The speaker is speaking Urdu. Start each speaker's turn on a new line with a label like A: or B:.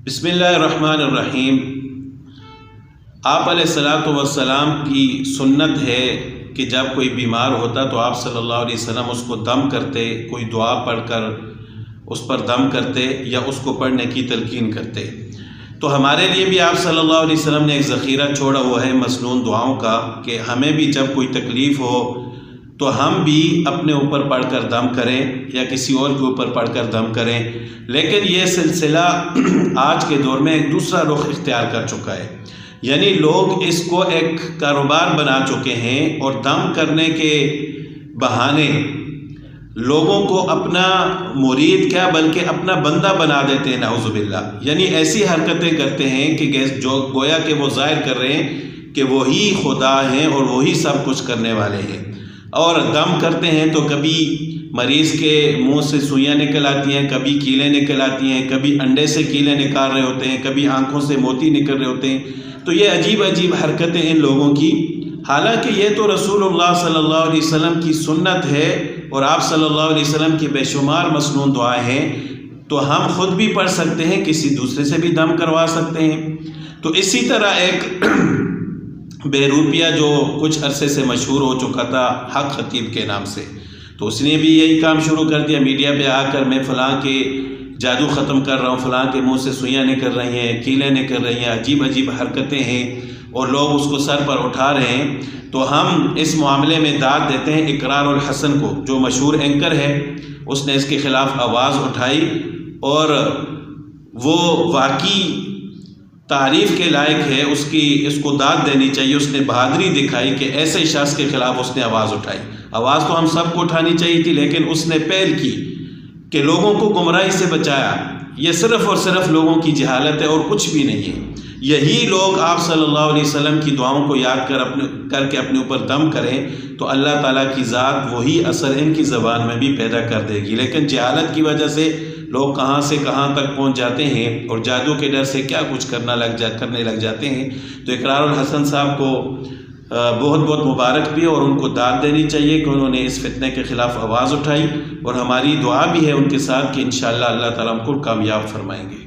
A: بسم اللہ الرحمن الرحیم۔ آپ علیہ الصلاۃ والسلام کی سنت ہے کہ جب کوئی بیمار ہوتا تو آپ صلی اللہ علیہ وسلم اس کو دم کرتے، کوئی دعا پڑھ کر اس پر دم کرتے یا اس کو پڑھنے کی تلقین کرتے۔ تو ہمارے لیے بھی آپ صلی اللہ علیہ وسلم نے ایک ذخیرہ چھوڑا ہوا ہے مسنون دعاؤں کا کہ ہمیں بھی جب کوئی تکلیف ہو تو ہم بھی اپنے اوپر پڑھ کر دم کریں یا کسی اور کے اوپر پڑھ کر دم کریں۔ لیکن یہ سلسلہ آج کے دور میں ایک دوسرا رخ اختیار کر چکا ہے، یعنی لوگ اس کو ایک کاروبار بنا چکے ہیں اور دم کرنے کے بہانے لوگوں کو اپنا مرید کیا بلکہ اپنا بندہ بنا دیتے ہیں، نعوذ باللہ۔ یعنی ایسی حرکتیں کرتے ہیں کہ جو گویا کہ وہ ظاہر کر رہے ہیں کہ وہی خدا ہیں اور وہی سب کچھ کرنے والے ہیں، اور دم کرتے ہیں تو کبھی مریض کے منہ سے سوئیاں نکل آتی ہیں، کبھی کیلیں نکل آتی ہیں، کبھی انڈے سے کیلیں نکال رہے ہوتے ہیں، کبھی آنکھوں سے موتی نکل رہے ہوتے ہیں۔ تو یہ عجیب عجیب حرکتیں ان لوگوں کی، حالانکہ یہ تو رسول اللہ صلی اللہ علیہ وسلم کی سنت ہے اور آپ صلی اللہ علیہ وسلم کی بے شمار مسنون دعائیں ہیں، تو ہم خود بھی پڑھ سکتے ہیں، کسی دوسرے سے بھی دم کروا سکتے ہیں۔ تو اسی طرح ایک بیروپیہ جو کچھ عرصے سے مشہور ہو چکا تھا حق خطیب کے نام سے، تو اس نے بھی یہی کام شروع کر دیا، میڈیا پہ آ کر میں فلاں کے جادو ختم کر رہا ہوں، فلاں کے منہ سے سوئیاں نکل رہی ہیں، کیلیں نکل رہی ہیں، عجیب عجیب حرکتیں ہیں اور لوگ اس کو سر پر اٹھا رہے ہیں۔ تو ہم اس معاملے میں داد دیتے ہیں اقرار الحسن کو، جو مشہور اینکر ہے، اس نے اس کے خلاف آواز اٹھائی اور وہ واقعی تعریف کے لائق ہے، اس کو داد دینی چاہیے۔ اس نے بہادری دکھائی کہ ایسے شخص کے خلاف اس نے آواز اٹھائی۔ آواز تو ہم سب کو اٹھانی چاہیے تھی، لیکن اس نے پہل کی کہ لوگوں کو گمراہی سے بچایا۔ یہ صرف اور صرف لوگوں کی جہالت ہے اور کچھ بھی نہیں ہے۔ یہی لوگ آپ صلی اللہ علیہ وسلم کی دعاؤں کو یاد کر کے اپنے اوپر دم کریں تو اللہ تعالیٰ کی ذات وہی اثر ان کی زبان میں بھی پیدا کر دے گی۔ لیکن جہالت کی وجہ سے لوگ کہاں سے کہاں تک پہنچ جاتے ہیں اور جادو کے ڈر سے کیا کچھ کرنے لگ جاتے ہیں۔ تو اقرار الحسن صاحب کو بہت بہت مبارک بھی، اور ان کو داد دینی چاہیے کہ انہوں نے اس فتنے کے خلاف آواز اٹھائی، اور ہماری دعا بھی ہے ان کے ساتھ کہ انشاءاللہ اللہ تعالیٰ ہم کو کامیاب فرمائیں گے۔